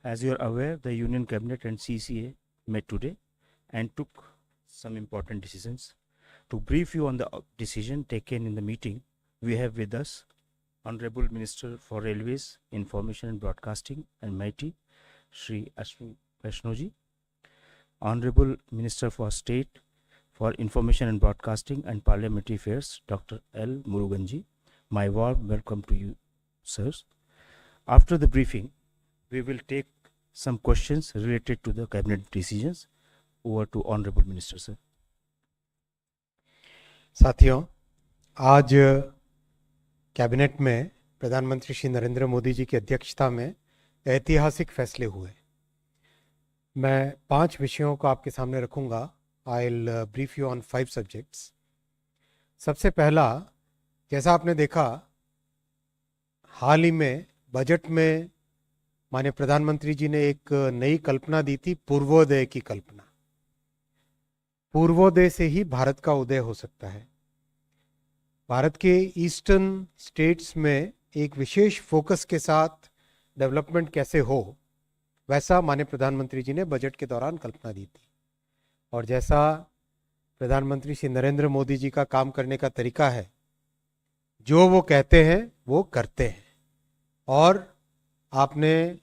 As you are aware, the Union Cabinet and CCA met today and took some important decisions. To brief you on the decision taken in the meeting, we have with us Honorable Minister for Railways, Information and Broadcasting and MIT, Shri Ashwin Vaishnoji, Honorable Minister for State for Information and Broadcasting and Parliamentary Affairs, Dr. L. Muruganji. My warm welcome to you, sirs. After the briefing, we will take some questions related to the cabinet decisions. Over to Honorable Minister, sir. साथियों, आज cabinet में प्रधानमंत्री श्री नरेंद्र मोदी जी की अध्यक्षता में ऐतिहासिक फैसले हुए। मैं 5 विषयों को आपके सामने रखूंगा। I will brief you on 5 subjects. सबसे पहला, जैसा आपने देखा हाल ही में बजट में माननीय प्रधानमंत्री जी ने एक नई कल्पना दी थी, पूर्वोदय की कल्पना। पूर्वोदय से ही भारत का उदय हो सकता है। भारत के ईस्टर्न स्टेट्स में एक विशेष फोकस के साथ डेवलपमेंट कैसे हो, वैसा माननीय प्रधानमंत्री जी ने बजट के दौरान कल्पना दी थी। और जैसा प्रधानमंत्री श्री नरेंद्र मोदी जी का काम करने का तरीका है, जो वो कहते हैं वो करते हैं। और आपने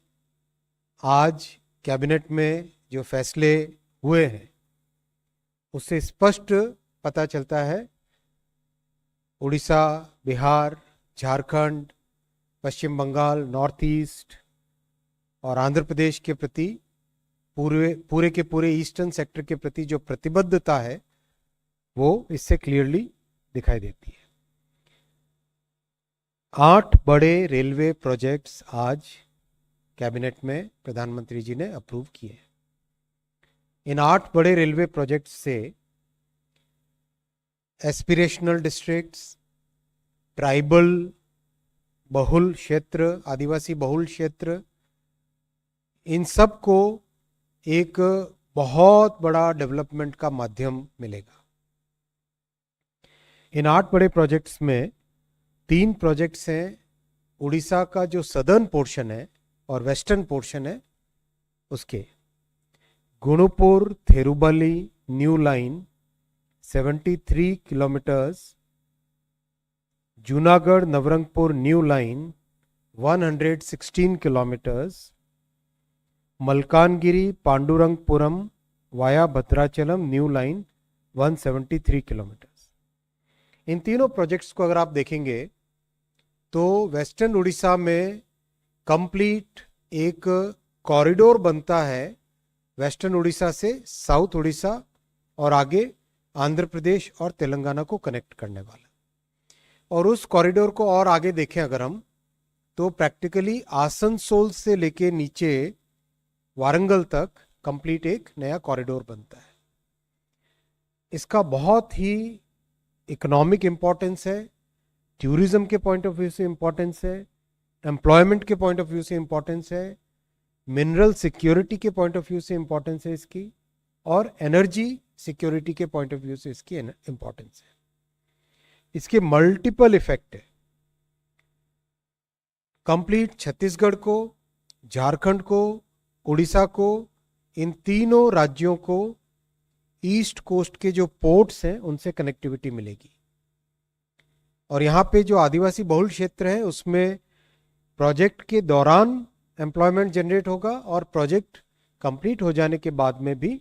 आज कैबिनेट में जो फैसले हुए हैं उससे स्पष्ट पता चलता है, उड़ीसा, बिहार, झारखंड, पश्चिम बंगाल, नॉर्थ ईस्ट और आंध्र प्रदेश के प्रति पूरे के पूरे ईस्टर्न सेक्टर के प्रति जो प्रतिबद्धता है वो इससे क्लियरली दिखाई देती है। 8 बड़े रेलवे प्रोजेक्ट्स आज कैबिनेट में प्रधानमंत्री जी ने अप्रूव किए। इन 8 बड़े रेलवे प्रोजेक्ट्स से एस्पिरेशनल डिस्ट्रिक्ट्स, ट्राइबल बहुल क्षेत्र, आदिवासी बहुल क्षेत्र, इन सब को एक बहुत बड़ा डेवलपमेंट का माध्यम मिलेगा। इन 8 बड़े प्रोजेक्ट्स में 3 प्रोजेक्ट्स हैं उड़ीसा का जो सदर्न पोर्शन है और वेस्टर्न पोर्शन है उसके। Gunupur Therubali new line 73 kilometres, Junagarh Nabarangpur new line 116 kilometres, Malkangiri Pandurangapuram via Bhadrachalam new line 173 kilometres. इन तीनों प्रोजेक्ट्स को अगर आप देखेंगे तो वेस्टर्न उड़ीसा में कंप्लीट एक कॉरिडोर बनता है वेस्टर्न उड़ीसा से साउथ उड़ीसा और आगे आंध्र प्रदेश और तेलंगाना को कनेक्ट करने वाला। और उस कॉरिडोर को और आगे देखें अगर हम, तो प्रैक्टिकली आसनसोल से लेके नीचे वारंगल तक कंप्लीट एक नया कॉरिडोर बनता है। इसका बहुत ही इकोनॉमिक इंपॉर्टेंस है, टूरिज्म के पॉइंट ऑफ व्यू से इंपॉर्टेंस है, एम्प्लॉयमेंट के पॉइंट ऑफ व्यू से इंपॉर्टेंस है, मिनरल सिक्योरिटी के पॉइंट ऑफ व्यू से इंपॉर्टेंस है इसकी, और एनर्जी सिक्योरिटी के पॉइंट ऑफ व्यू से इसकी इंपॉर्टेंस है। इसके मल्टीपल इफेक्ट है। कंप्लीट छत्तीसगढ़ को, झारखंड को, उड़ीसा को, इन तीनों राज्यों को ईस्ट कोस्ट के जो पोर्ट्स हैं उनसे कनेक्टिविटी मिलेगी। और यहाँ पे जो आदिवासी बहुल क्षेत्र है उसमें प्रोजेक्ट के दौरान एम्प्लॉयमेंट जनरेट होगा और प्रोजेक्ट कंप्लीट हो जाने के बाद में भी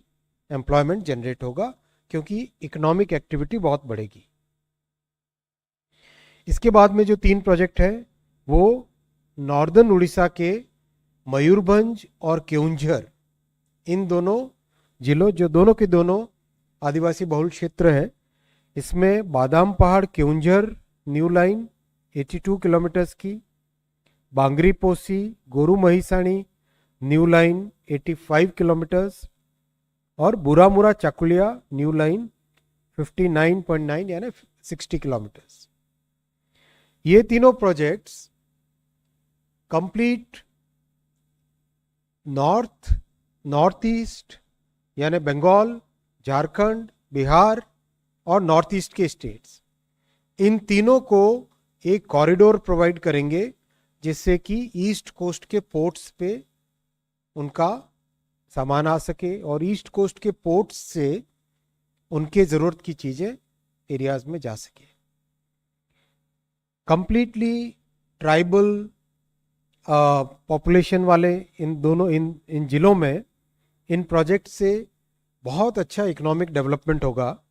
एम्प्लॉयमेंट जनरेट होगा, क्योंकि इकोनॉमिक एक्टिविटी बहुत बढ़ेगी। इसके बाद में जो 3 प्रोजेक्ट है वो नॉर्दर्न उड़ीसा के मयूरभंज और केउंझर, इन दोनों जिलों जो दोनों के दोनों आदिवासी बहुल क्षेत्र है, इसमें बादाम पहाड़ केउंझर न्यू लाइन 82 किलोमीटर्स की, बांगरी पोसी गोरू महिसाणी न्यू लाइन 85 किलोमीटर्स और बुरामुरा चाकुलिया न्यू लाइन 59.9 यानी 60 किलोमीटर्स। ये तीनों प्रोजेक्ट्स कंप्लीट नॉर्थ ईस्ट यानी बंगाल, झारखंड, बिहार और नॉर्थ ईस्ट के स्टेट्स, इन तीनों को एक कॉरिडोर प्रोवाइड करेंगे जिससे कि ईस्ट कोस्ट के पोर्ट्स पे उनका सामान आ सके और ईस्ट कोस्ट के पोर्ट्स से उनके ज़रूरत की चीज़ें एरियाज में जा सके। कंप्लीटली ट्राइबल पॉपुलेशन वाले इन जिलों में इन प्रोजेक्ट से बहुत अच्छा इकोनॉमिक डेवलपमेंट होगा।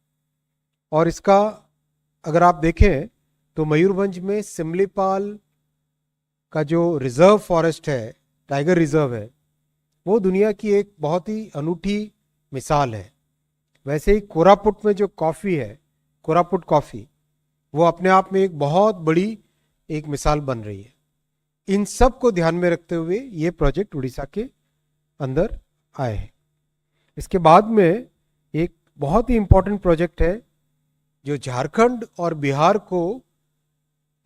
और इसका अगर आप देखें तो मयूरभंज में सिमलीपाल का जो रिजर्व फॉरेस्ट है, टाइगर रिजर्व है, वो दुनिया की एक बहुत ही अनूठी मिसाल है। वैसे ही कोरापुट में जो कॉफ़ी है, कोरापुट कॉफ़ी, वो अपने आप में एक बहुत बड़ी एक मिसाल बन रही है। इन सब को ध्यान में रखते हुए ये प्रोजेक्ट उड़ीसा के अंदर आए हैं। इसके बाद में एक बहुत ही इंपॉर्टेंट प्रोजेक्ट है जो झारखंड और बिहार को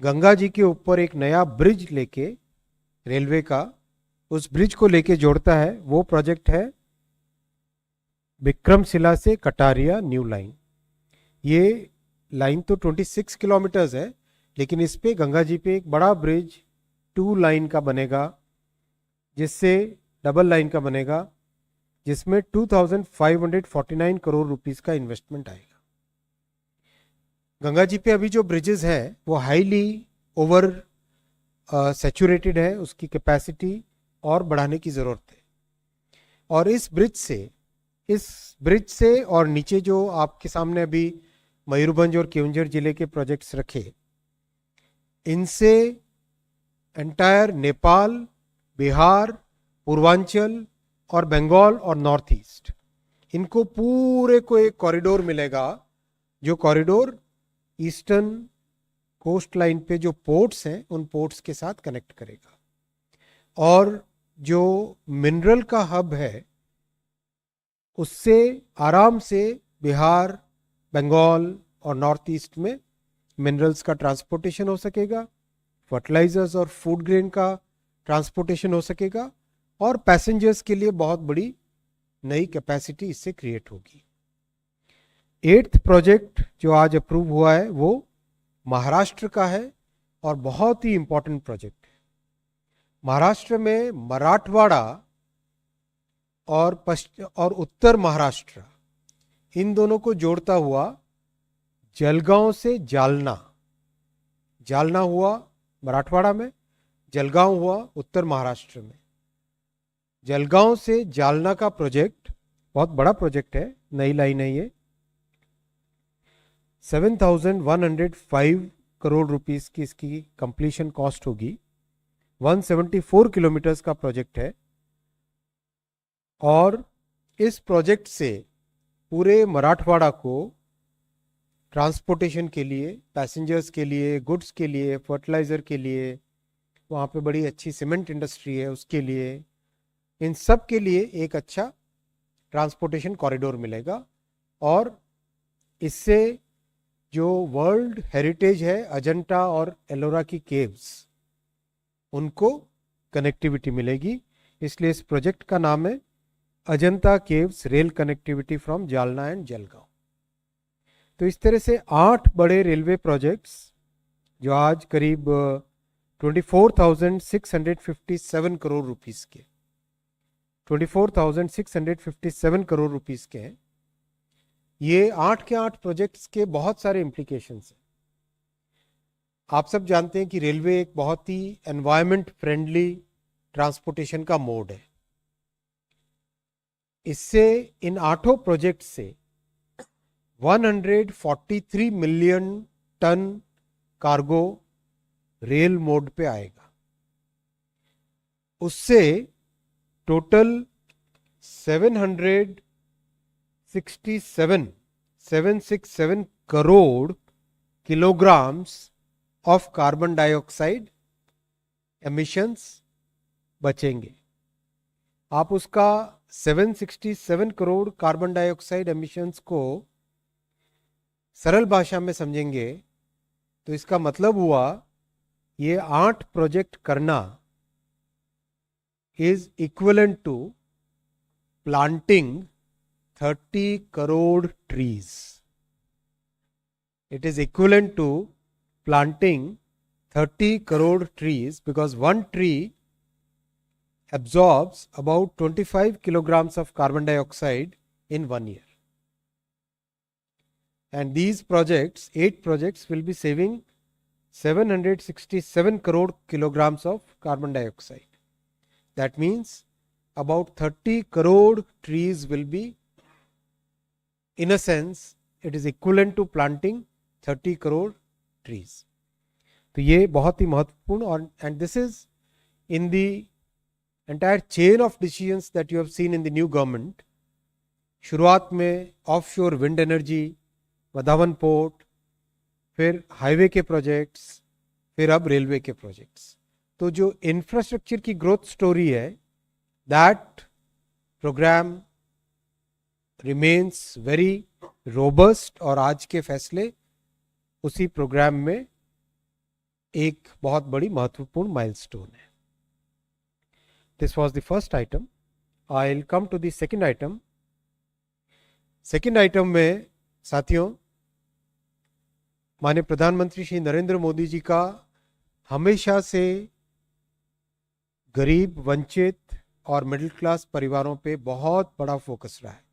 गंगा जी के ऊपर एक नया ब्रिज लेके, रेलवे का उस ब्रिज को लेके जोड़ता है। वो प्रोजेक्ट है विक्रमशिला से कटारिया न्यू लाइन। ये लाइन तो 26 किलोमीटर्स है, लेकिन इस पे गंगा जी पे एक बड़ा ब्रिज 2 लाइन का बनेगा, जिससे डबल लाइन का बनेगा, जिसमें 2549 करोड़ रुपीस का इन्वेस्टमेंट आएगा। गंगा जी पे अभी जो ब्रिजेस हैं वो हाईली ओवर सैचुरेटेड है, उसकी कैपेसिटी और बढ़ाने की ज़रूरत है। और इस ब्रिज से और नीचे जो आपके सामने अभी मयूरभंज और केवंझर जिले के प्रोजेक्ट्स रखे, इनसे एंटायर नेपाल, बिहार, पूर्वांचल और बंगाल और नॉर्थ ईस्ट, इनको पूरे को एक कॉरिडोर मिलेगा, जो कॉरिडोर ईस्टर्न कोस्ट लाइन पे जो पोर्ट्स हैं उन पोर्ट्स के साथ कनेक्ट करेगा। और जो मिनरल का हब है, उससे आराम से बिहार, बंगाल और नॉर्थ ईस्ट में मिनरल्स का ट्रांसपोर्टेशन हो सकेगा, फर्टिलाइजर्स और फूड ग्रेन का ट्रांसपोर्टेशन हो सकेगा, और पैसेंजर्स के लिए बहुत बड़ी नई कैपेसिटी इससे क्रिएट होगी। 8th प्रोजेक्ट जो आज अप्रूव हुआ है वो महाराष्ट्र का है और बहुत ही इंपॉर्टेंट प्रोजेक्ट है। महाराष्ट्र में मराठवाड़ा और उत्तर महाराष्ट्र, इन दोनों को जोड़ता हुआ जलगांव से जालना हुआ मराठवाड़ा में, जलगांव हुआ उत्तर महाराष्ट्र में। जलगांव से जालना का प्रोजेक्ट बहुत बड़ा प्रोजेक्ट है, नई लाइन है ये। 7,105 करोड़ रुपीस की इसकी कंप्लीशन कॉस्ट होगी। 174 किलोमीटर्स का प्रोजेक्ट है। और इस प्रोजेक्ट से पूरे मराठवाड़ा को ट्रांसपोर्टेशन के लिए, पैसेंजर्स के लिए, गुड्स के लिए, फर्टिलाइज़र के लिए, वहाँ पे बड़ी अच्छी सीमेंट इंडस्ट्री है उसके लिए, इन सब के लिए एक अच्छा ट्रांसपोर्टेशन कॉरिडोर मिलेगा। और इससे जो वर्ल्ड हेरिटेज है अजंता और एलोरा की केव्स, उनको कनेक्टिविटी मिलेगी। इसलिए इस प्रोजेक्ट का नाम है Ajanta caves rail connectivity from Jalna and Jalgaon. तो इस तरह से 8 बड़े रेलवे प्रोजेक्ट्स जो आज करीब 24,657 करोड़ रुपीस के 24,657 करोड़ रुपीस के हैं। ये 8 के 8 प्रोजेक्ट्स के बहुत सारे इम्प्लीकेशंस हैं। आप सब जानते हैं कि रेलवे एक बहुत ही एनवायरमेंट फ्रेंडली ट्रांसपोर्टेशन का मोड है। इससे इन 8 प्रोजेक्ट से 143 million ton cargo rail mode पे आएगा। उससे total 767 crore kilograms of carbon dioxide emissions बचेंगे। आप उसका 767 करोड़ कार्बन डाइऑक्साइड एमिशंस को सरल भाषा में समझेंगे तो इसका मतलब हुआ ये 8 प्रोजेक्ट करना is equivalent to planting 30 crore trees. It is equivalent to planting 30 crore trees because one tree absorbs about 25 kilograms of carbon dioxide in 1 year. And these projects, 8 projects, will be saving 767 crore kilograms of carbon dioxide. That means about 30 crore trees will be, in a sense, it is equivalent to planting 30 crore trees. तो ये बहुत ही महत्वपूर्ण, और and this is in the entire chain of decisions that you have seen in the new government. शुरुआत में offshore wind energy, Vadhavan port, फिर highway के projects, फिर अब रेलवे के प्रोजेक्ट्स. तो जो इंफ्रास्ट्रक्चर की ग्रोथ स्टोरी है, that programme remains very robust, और आज के फैसले उसी प्रोग्राम में एक बहुत बड़ी महत्वपूर्ण माइलस्टोन है. This was the first item. I will come to the second item. Second item में साथियों, माननीय प्रधानमंत्री श्री नरेंद्र मोदी जी का हमेशा से गरीब, वंचित और मिडिल क्लास परिवारों पे बहुत बड़ा फोकस रहा है.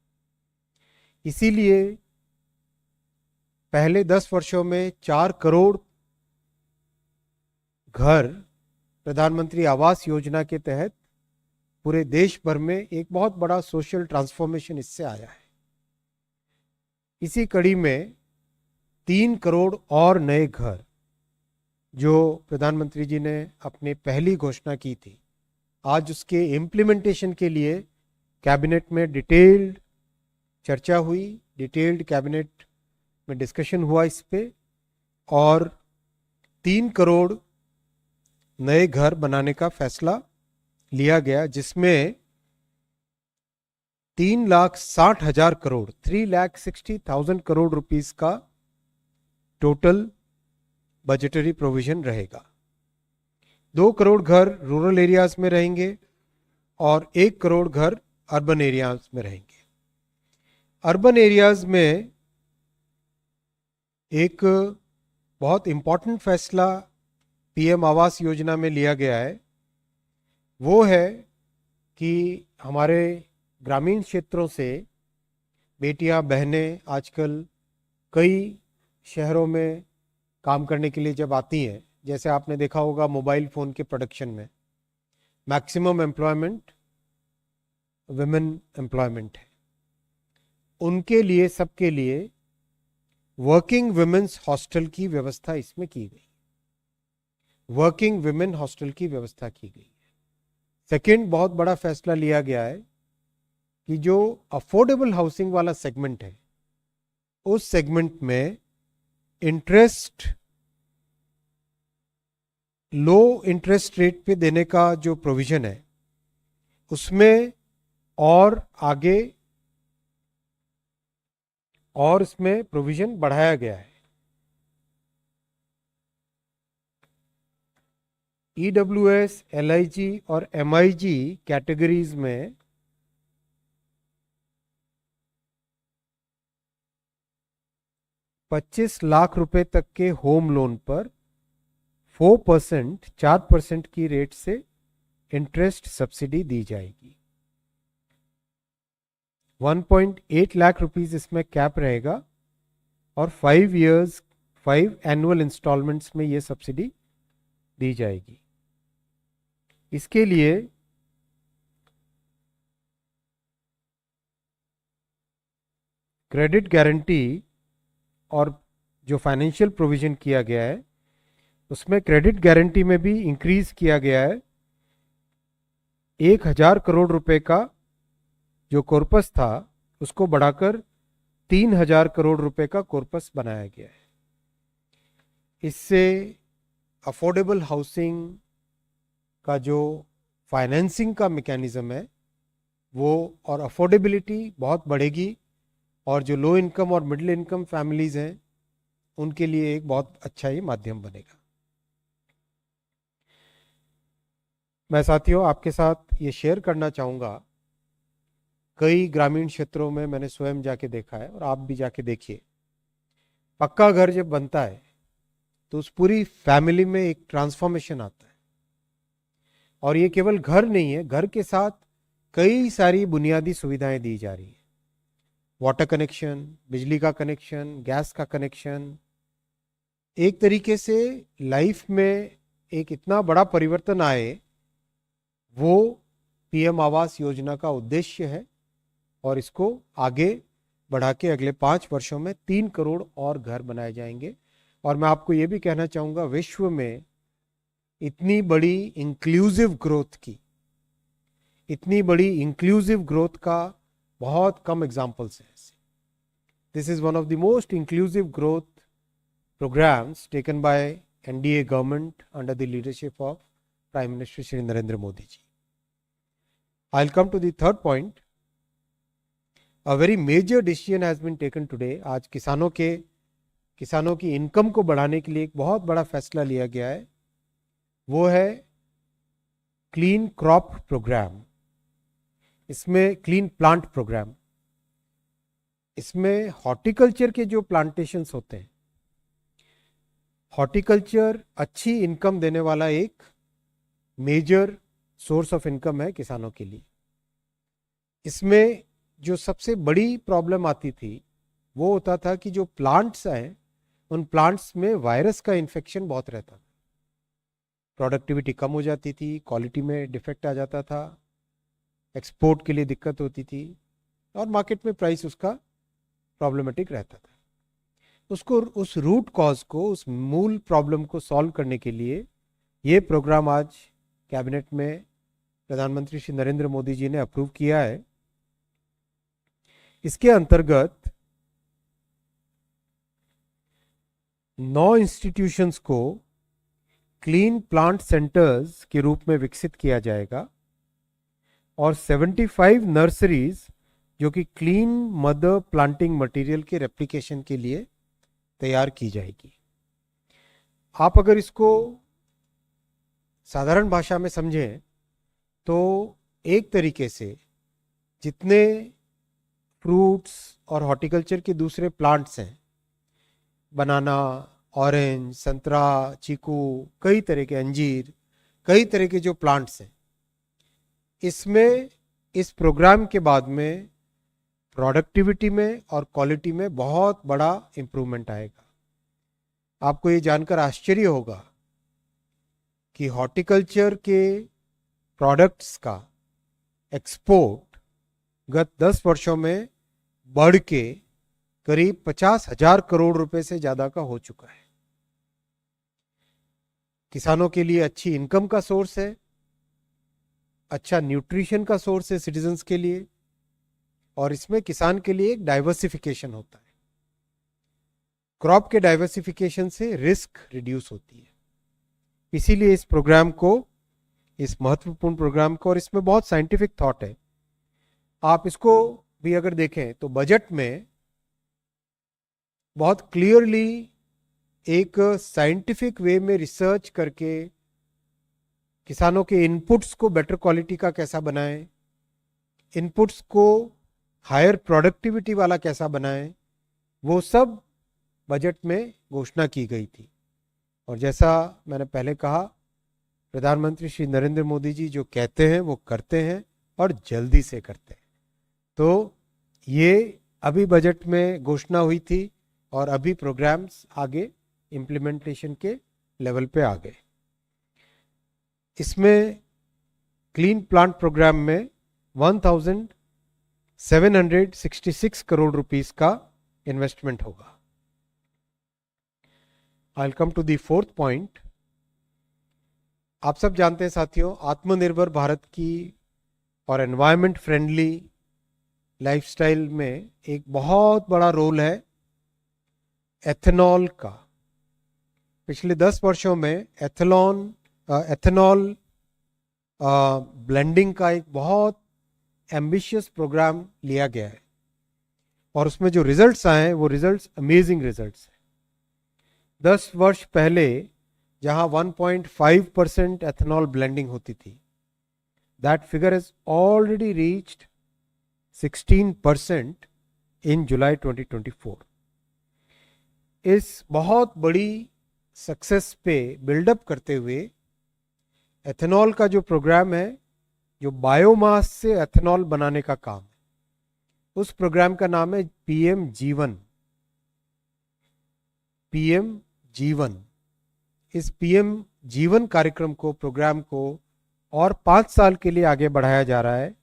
इसीलिए पहले 10 वर्षों में 4 करोड़ घर प्रधानमंत्री आवास योजना के तहत पूरे देश भर में एक बहुत बड़ा सोशल ट्रांसफॉर्मेशन इससे आया है. इसी कड़ी में 3 करोड़ और नए घर जो प्रधानमंत्री जी ने अपनी पहली घोषणा की थी, आज उसके इम्प्लीमेंटेशन के लिए कैबिनेट में डिटेल्ड चर्चा हुई, डिटेल्ड कैबिनेट में डिस्कशन हुआ इस पे, और 3 करोड़ नए घर बनाने का फैसला लिया गया, जिसमें 3,60,000 करोड़ 3,60,000 करोड़ रुपीस का टोटल बजटरी प्रोविजन रहेगा. 2 करोड़ घर रूरल एरियाज में रहेंगे और 1 करोड़ घर अर्बन एरियाज में रहेंगे. अर्बन एरियाज में एक बहुत इंपॉर्टेंट फैसला पीएम आवास योजना में लिया गया है. वो है कि हमारे ग्रामीण क्षेत्रों से बेटियां, बहनें आजकल कई शहरों में काम करने के लिए जब आती हैं, जैसे आपने देखा होगा मोबाइल फ़ोन के प्रोडक्शन में मैक्सिमम एम्प्लॉयमेंट विमेन एम्प्लॉयमेंट है. उनके लिए, सबके लिए वर्किंग विमेन्स हॉस्टल की व्यवस्था इसमें की गई. वर्किंग विमेन हॉस्टल की व्यवस्था की गई है. सेकेंड बहुत बड़ा फैसला लिया गया है कि जो अफोर्डेबल हाउसिंग वाला सेगमेंट है, उस सेगमेंट में इंटरेस्ट, लो इंटरेस्ट रेट पे देने का जो प्रोविजन है, उसमें और आगे और इसमें प्रोविजन बढ़ाया गया है. EWS, LIG और MIG कैटेगरीज में 25 लाख रुपए तक के होम लोन पर 4% की रेट से इंटरेस्ट सब्सिडी दी जाएगी. 1.8 लाख रुपीस इसमें कैप रहेगा और 5 एनुअल इंस्टॉलमेंट्स में ये सब्सिडी दी जाएगी. इसके लिए क्रेडिट गारंटी और जो फाइनेंशियल प्रोविजन किया गया है, उसमें क्रेडिट गारंटी में भी इंक्रीज किया गया है. 1,000 करोड़ रुपए का जो कॉर्पस था, उसको बढ़ाकर 3,000 करोड़ रुपए का कॉर्पस बनाया गया है. इससे अफोर्डेबल हाउसिंग का जो फाइनेंसिंग का मैकेनिज्म है वो और अफोर्डेबिलिटी बहुत बढ़ेगी, और जो लो इनकम और मिडिल इनकम फैमिलीज हैं उनके लिए एक बहुत अच्छा ही माध्यम बनेगा. मैं साथियों आपके साथ ये शेयर करना चाहूँगा, कई ग्रामीण क्षेत्रों में मैंने स्वयं जाके देखा है और आप भी जाके देखिए. पक्का घर जब बनता है तो उस पूरी फैमिली में एक ट्रांसफॉर्मेशन आता है. और ये केवल घर नहीं है, घर के साथ कई सारी बुनियादी सुविधाएं दी जा रही है। वाटर कनेक्शन, बिजली का कनेक्शन, गैस का कनेक्शन। एक तरीके से लाइफ में एक इतना बड़ा परिवर्तन आए, वो पीएम आवास योजना का उद्देश्य है। और इसको आगे बढ़ा के अगले 5 वर्षों में 3 करोड़ और घर बनाए जाएंगे। और मैं आपको ये भी कहना चाहूँगा, विश्व में इतनी बड़ी इंक्लूसिव ग्रोथ का बहुत कम एग्जाम्पल्स हैं। This is one of the most inclusive growth programmes taken by NDA government under the leadership of prime minister Shri Narendra Modi ji. I will come to the third point. A very major decision has been taken today. आज किसानों की income को बढ़ाने के लिए एक बहुत बड़ा फैसला लिया गया है, वो है क्लीन क्रॉप प्रोग्राम। इसमें क्लीन प्लांट प्रोग्राम, इसमें हॉर्टिकल्चर के जो प्लांटेशंस होते हैं, हॉर्टिकल्चर अच्छी इनकम देने वाला एक मेजर सोर्स ऑफ इनकम है किसानों के लिए। इसमें जो सबसे बड़ी प्रॉब्लम आती थी वो होता था कि जो प्लांट्स हैं, उन प्लांट्स में वायरस का इन्फेक्शन बहुत रहता था, प्रोडक्टिविटी कम हो जाती थी, क्वालिटी में डिफेक्ट आ जाता था, एक्सपोर्ट के लिए दिक्कत होती थी, और मार्केट में प्राइस उसका प्रॉब्लमेटिक रहता था। उसको, उस रूट कॉज को, उस मूल प्रॉब्लम को सॉल्व करने के लिए ये प्रोग्राम आज कैबिनेट में प्रधानमंत्री श्री नरेंद्र मोदी जी ने अप्रूव किया है। इसके अंतर्गत 9 इंस्टीट्यूशंस को क्लीन प्लांट सेंटर्स के रूप में विकसित किया जाएगा और 75 नर्सरीज जो कि क्लीन मदर प्लांटिंग मटेरियल के रेप्लिकेशन के लिए तैयार की जाएगी। आप अगर इसको साधारण भाषा में समझें तो एक तरीके से जितने फ्रूट्स और हॉर्टिकल्चर के दूसरे प्लांट्स हैं, बनाना, ऑरेंज, संतरा, चीकू, कई तरह के अंजीर, कई तरह के जो प्लांट्स हैं, इसमें इस प्रोग्राम के बाद में प्रोडक्टिविटी में और क्वालिटी में बहुत बड़ा इम्प्रूवमेंट आएगा। आपको ये जानकर आश्चर्य होगा कि हॉर्टिकल्चर के प्रोडक्ट्स का एक्सपोर्ट गत 10 वर्षों में बढ़ के करीब 50,000 करोड़ रुपए से ज्यादा का हो चुका है। किसानों के लिए अच्छी इनकम का सोर्स है, अच्छा न्यूट्रिशन का सोर्स है सिटीजन्स के लिए, और इसमें किसान के लिए एक डाइवर्सिफिकेशन होता है। क्रॉप के डाइवर्सिफिकेशन से रिस्क रिड्यूस होती है। इसीलिए इस प्रोग्राम को, इस महत्वपूर्ण प्रोग्राम को, और इसमें बहुत साइंटिफिक थॉट है। आप इसको भी अगर देखें तो बजट में बहुत क्लियरली एक साइंटिफिक वे में रिसर्च करके किसानों के इनपुट्स को बेटर क्वालिटी का कैसा बनाएं, इनपुट्स को हायर प्रोडक्टिविटी वाला कैसा बनाएं, वो सब बजट में घोषणा की गई थी। और जैसा मैंने पहले कहा, प्रधानमंत्री श्री नरेंद्र मोदी जी जो कहते हैं वो करते हैं, और जल्दी से करते हैं। तो ये अभी बजट में घोषणा हुई थी और अभी प्रोग्राम्स आगे इम्प्लीमेंटेशन के लेवल पे आ गए। इसमें क्लीन प्लांट प्रोग्राम में 1766 करोड़ रुपीस का इन्वेस्टमेंट होगा। I will come to the fourth point. आप सब जानते हैं साथियों, आत्मनिर्भर भारत की और एनवायरमेंट फ्रेंडली लाइफस्टाइल में एक बहुत बड़ा रोल है एथेनॉल का। पिछले 10 वर्षों में एथेनॉल ब्लेंडिंग का एक बहुत एम्बिशियस प्रोग्राम लिया गया है, और उसमें जो रिजल्ट्स आए हैं वो रिजल्ट्स अमेजिंग रिजल्ट्स हैं। 10 वर्ष पहले जहां 1.5% एथेनॉल ब्लेंडिंग होती थी, that figure has already reached 16% इन जुलाई 2024। इस बहुत बड़ी सक्सेस पे बिल्डअप करते हुए एथेनॉल का जो प्रोग्राम है, जो बायोमास से एथेनॉल बनाने का काम है, उस प्रोग्राम का नाम है पीएम जीवन। पीएम जीवन, इस पीएम जीवन कार्यक्रम को, प्रोग्राम को और 5 साल के लिए आगे बढ़ाया जा रहा है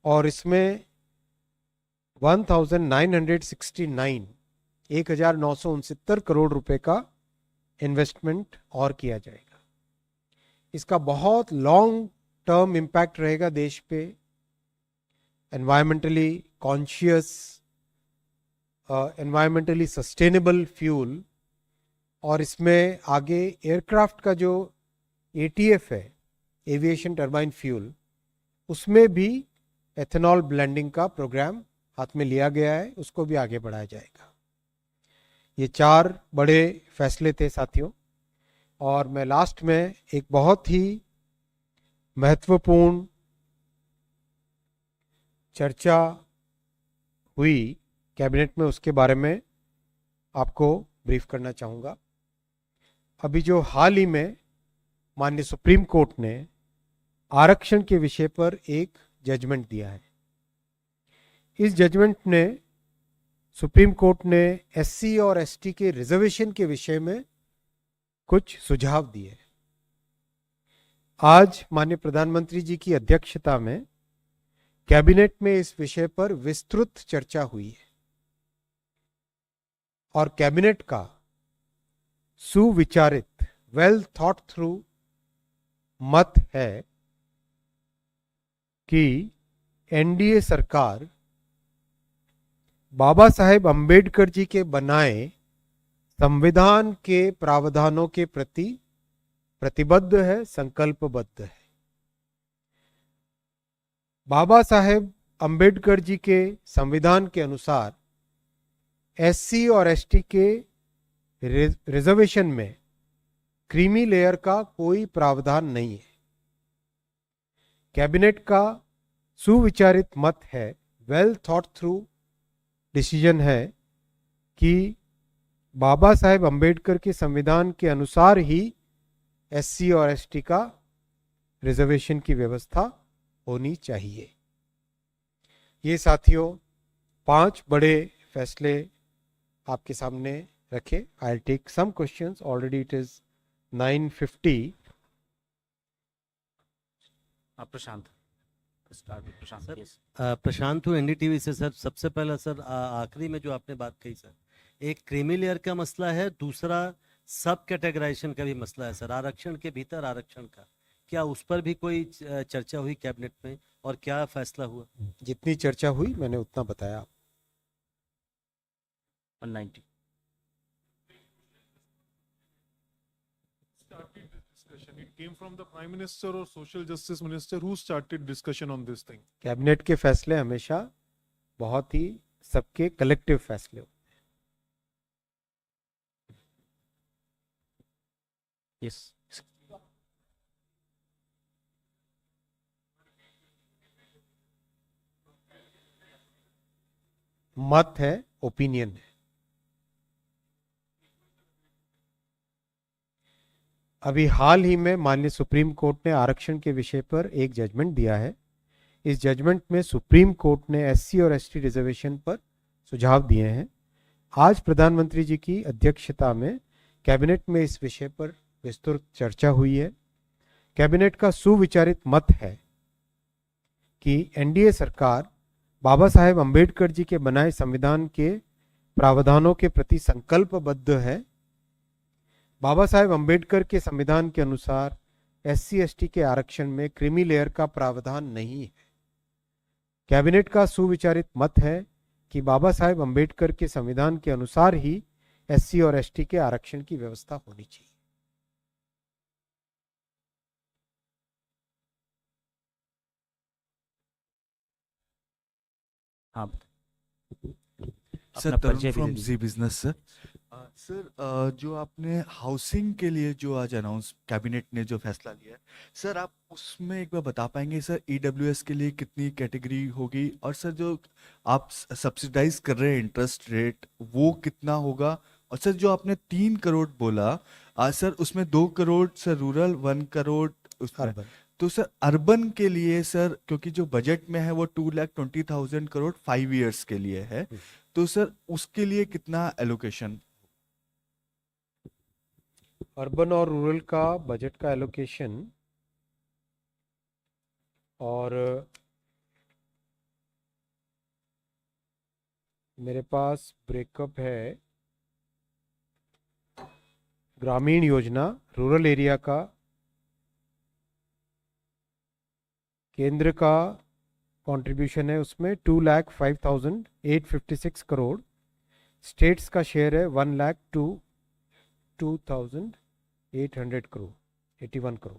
और इसमें 1969 करोड़ रुपए का इन्वेस्टमेंट और किया जाएगा। इसका बहुत लॉन्ग टर्म इम्पैक्ट रहेगा देश पे। Environmentally conscious, environmentally sustainable fuel, और इसमें आगे एयरक्राफ्ट का जो एटीएफ है, एविएशन टर्बाइन फ्यूल, उसमें भी एथेनॉल ब्लेंडिंग का प्रोग्राम हाथ में लिया गया है, उसको भी आगे बढ़ाया जाएगा। ये 4 बड़े फैसले थे साथियों। और मैं लास्ट में एक बहुत ही महत्वपूर्ण चर्चा हुई कैबिनेट में, उसके बारे में आपको ब्रीफ करना चाहूँगा। अभी जो हाल ही में माननीय सुप्रीम कोर्ट ने आरक्षण के विषय पर एक जजमेंट दिया है। इस जजमेंट ने, सुप्रीम कोर्ट ने एससी और एसटी के रिजर्वेशन के विषय में कुछ सुझाव दिए। आज माननीय प्रधानमंत्री जी की अध्यक्षता में कैबिनेट में इस विषय पर विस्तृत चर्चा हुई है और कैबिनेट का सुविचारित, वेल थॉट थ्रू मत है कि एनडीए सरकार बाबा साहेब अंबेडकर जी के बनाए संविधान के प्रावधानों के प्रति प्रतिबद्ध है, संकल्पबद्ध है। बाबा साहेब अंबेडकर जी के संविधान के अनुसार एससी और एसटी के रिजर्वेशन में क्रीमी लेयर का कोई प्रावधान नहीं है। कैबिनेट का सुविचारित मत है, वेल थॉट थ्रू डिसीजन है कि बाबा साहेब अंबेडकर के संविधान के अनुसार ही एससी और एसटी का रिजर्वेशन की व्यवस्था होनी चाहिए। ये साथियों 5 बड़े फैसले आपके सामने रखे। I take some questions, already it is 9:50। Prashant, Prashant sir, yes. Prashant हूँ एनडीटीवी से। सर सबसे पहला सर, आखिरी में जो आपने बात कही सर, एक क्रीमी लेयर का मसला है, दूसरा सब कैटेगराइजेशन का भी मसला है सर, आरक्षण के भीतर आरक्षण का। क्या उस पर भी कोई चर्चा हुई कैबिनेट में और क्या फैसला हुआ? जितनी चर्चा हुई मैंने उतना बताया। 190. Started this discussion? It came from the Prime Minister or Social Justice Minister? Who started discussion on this thing? Cabinet के फैसले हमेशा बहुत ही सबके कलेक्टिव फैसले होते हैं। Yes. मत है, ओपिनियन है। अभी हाल ही में माननीय सुप्रीम कोर्ट ने आरक्षण के विषय पर एक जजमेंट दिया है। इस जजमेंट में सुप्रीम कोर्ट ने एससी और एसटी रिजर्वेशन पर सुझाव दिए हैं। आज प्रधानमंत्री जी की अध्यक्षता में कैबिनेट में इस विषय पर विस्तृत चर्चा हुई है। कैबिनेट का सुविचारित मत है कि एनडीए सरकार बाबा साहेब अंबेडकर जी के बनाए संविधान के प्रावधानों के प्रति संकल्पबद्ध है। बाबा साहेब अंबेडकर के संविधान के अनुसार एससी एसटी के आरक्षण में क्रीमी लेयर का प्रावधान नहीं है। कैबिनेट का सुविचारित मत है कि बाबा साहेब अंबेडकर के संविधान के अनुसार ही एससी और एसटी के आरक्षण की व्यवस्था होनी चाहिए। हाँ, सर अपना तरुण परिचय भी फ्रॉम दे दीजिए। जी बिजनेस सर। सर जो आपने हाउसिंग के लिए जो आज अनाउंस कैबिनेट ने जो फैसला लिया है, सर आप उसमें एक बार बता पाएंगे सर ईडब्ल्यूएस के लिए कितनी कैटेगरी होगी, और सर जो आप सब्सिडाइज कर रहे हैं इंटरेस्ट रेट वो कितना होगा, और सर जो आपने 3 करोड़ बोला सर उसमें 2 करोड़ सर रूरल, 1 करोड़ उसमें अर्बन। तो सर अर्बन के लिए सर क्योंकि जो बजट में है वो 2,20,000 करोड़ 5 इयर्स के लिए है, तो सर उसके लिए कितना एलोकेशन? अर्बन और रूरल का बजट का एलोकेशन और मेरे पास ब्रेकअप है ग्रामीण योजना रूरल एरिया का केंद्र का कंट्रीब्यूशन है उसमें 2,05,856 करोड़, स्टेट्स का शेयर है 1,02,800 करोड़ 81 करोड़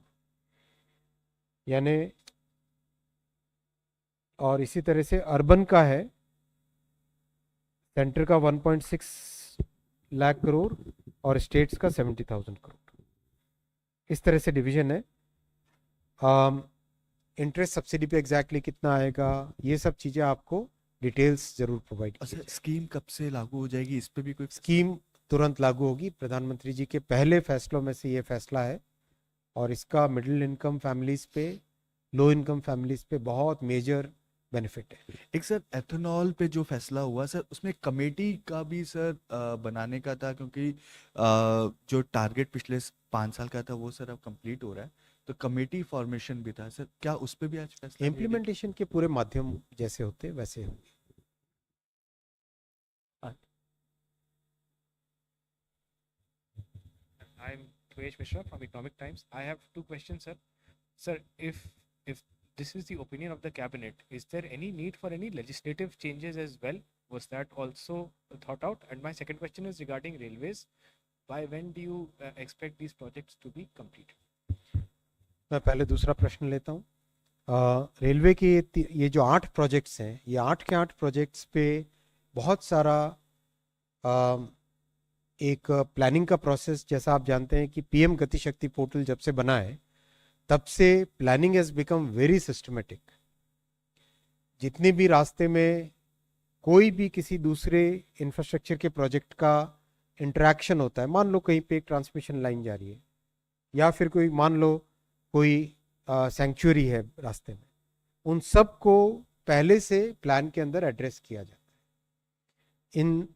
यानी, और इसी तरह से अर्बन का है सेंटर का 1.6 लाख करोड़ और स्टेट्स का 70,000 करोड़। इस तरह से डिवीजन है। इंटरेस्ट सब्सिडी पे एग्जैक्टली कितना आएगा ये सब चीज़ें आपको डिटेल्स जरूर प्रोवाइड की अच्छा जाएगी। स्कीम कब से लागू हो जाएगी, इस पे भी कोई स्कीम तुरंत लागू होगी, प्रधानमंत्री जी के पहले फैसलों में से ये फैसला है और इसका मिडिल इनकम फैमिलीज पे, लो इनकम फैमिलीज पे बहुत मेजर बेनिफिट है। एक सर एथेनॉल पे जो फैसला हुआ सर उसमें कमेटी का भी सर बनाने का था, क्योंकि जो टारगेट पिछले 5 साल का था वो सर अब कंप्लीट हो रहा है, तो कमेटी फॉर्मेशन भी था सर, क्या उस पे भी आज फैसला लिया गया? इम्प्लीमेंटेशन के पूरे माध्यम जैसे होते वैसे होंगे। I'm Kvesh Mishra from Economic Times. I have two questions, sir. Sir, if this is the opinion of the cabinet, is there any need for any legislative changes as well? Was that also thought out? And my second question is regarding railways. By when do you expect these projects to be completed? मैं पहले दूसरा प्रश्न लेता हूँ। Railway की ये जो 8 projects हैं, ये 8 के 8 प्रोजेक्ट्स पे बहुत सारा एक प्लानिंग का प्रोसेस, जैसा आप जानते हैं कि पीएम गति शक्ति पोर्टल जब से बना है तब से planning has become very systematic. जितने भी रास्ते में कोई भी किसी दूसरे इंफ्रास्ट्रक्चर के प्रोजेक्ट का इंटरेक्शन होता है, मान लो कहीं पे एक ट्रांसमिशन लाइन जा रही है या फिर कोई मान लो कोई सेंचुरी है रास्ते में, उन सब को पहले से प्लान के अंदर एड्रेस किया जाता है। इन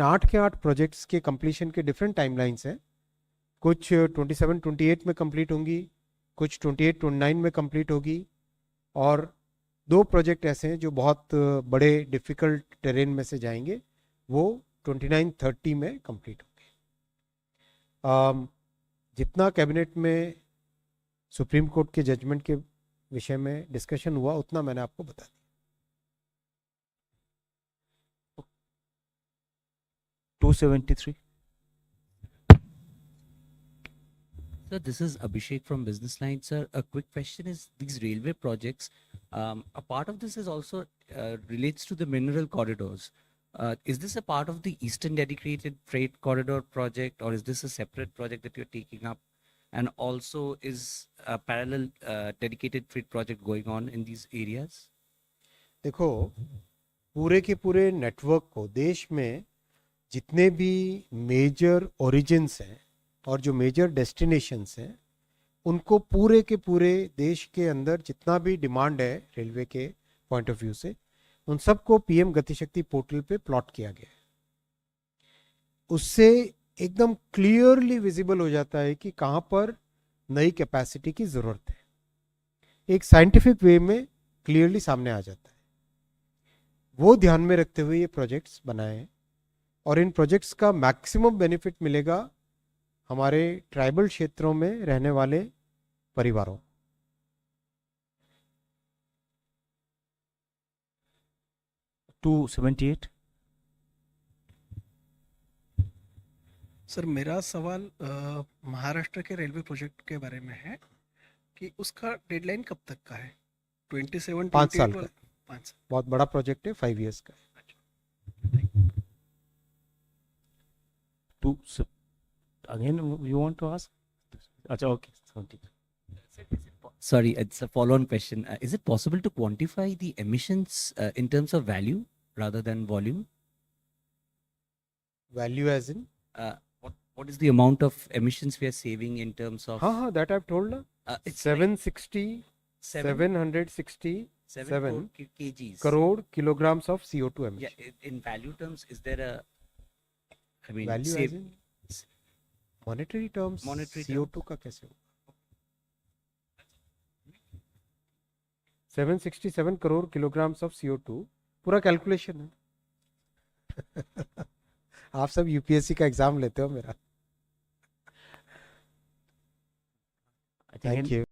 8 के 8 प्रोजेक्ट्स के कंप्लीशन के डिफरेंट टाइमलाइंस हैं। कुछ 27-28 में कंप्लीट होंगी, कुछ 28-29 में कंप्लीट होगी और 2 प्रोजेक्ट ऐसे हैं जो बहुत बड़े डिफ़िकल्ट टेरेन में से जाएंगे, वो 29-30 में कंप्लीट होंगे। जितना कैबिनेट में सुप्रीम कोर्ट के जजमेंट के विषय में डिस्कशन हुआ उतना मैंने आपको बता दिया। 273. Sir, this is Abhishek from Business Line. Sir, a quick question is these railway projects, a part of this is also relates to the mineral corridors. Is this a part of the Eastern Dedicated Freight Corridor project, or is this a separate project that you're taking up? And also, is a parallel dedicated freight project going on in these areas? देखो, पूरे के पूरे network को देश में जितने भी major origins हैं और जो मेजर डेस्टिनेशंस हैं, उनको पूरे के पूरे देश के अंदर जितना भी डिमांड है रेलवे के पॉइंट ऑफ व्यू से, उन सबको पीएम गतिशक्ति पोर्टल पे प्लॉट किया गया है। उससे एकदम क्लियरली विजिबल हो जाता है कि कहाँ पर नई कैपेसिटी की ज़रूरत है, एक साइंटिफिक वे में क्लियरली सामने आ जाता है। वो ध्यान में रखते हुए ये प्रोजेक्ट्स बनाए हैं और इन प्रोजेक्ट्स का मैक्सिमम बेनिफिट मिलेगा हमारे ट्राइबल क्षेत्रों में रहने वाले परिवारों। टू 78. सर मेरा सवाल महाराष्ट्र के रेलवे प्रोजेक्ट के बारे में है कि उसका डेडलाइन कब तक का है? 27 5 साल 28 का। वाला? 5 साल। बहुत बड़ा प्रोजेक्ट है, 5 इयर्स का। Again, you want to ask? Acha, okay. 70. Sorry, it's a follow-on question. Is it possible to quantify the emissions in terms of value rather than volume? Value as in What is the amount of emissions we are saving in terms of? हाँ that I have told ना, It's like 767 7 kgs. crore kilograms of CO2 Yeah, emission. in value terms, is there a, I mean, Value save, as in monetary terms, Monetary CO2 का कैसे होगा? 767 crore kilograms of CO2 पूरा calculation है. आप सब UPSC का exam लेते हो मेरा. I think Thank you.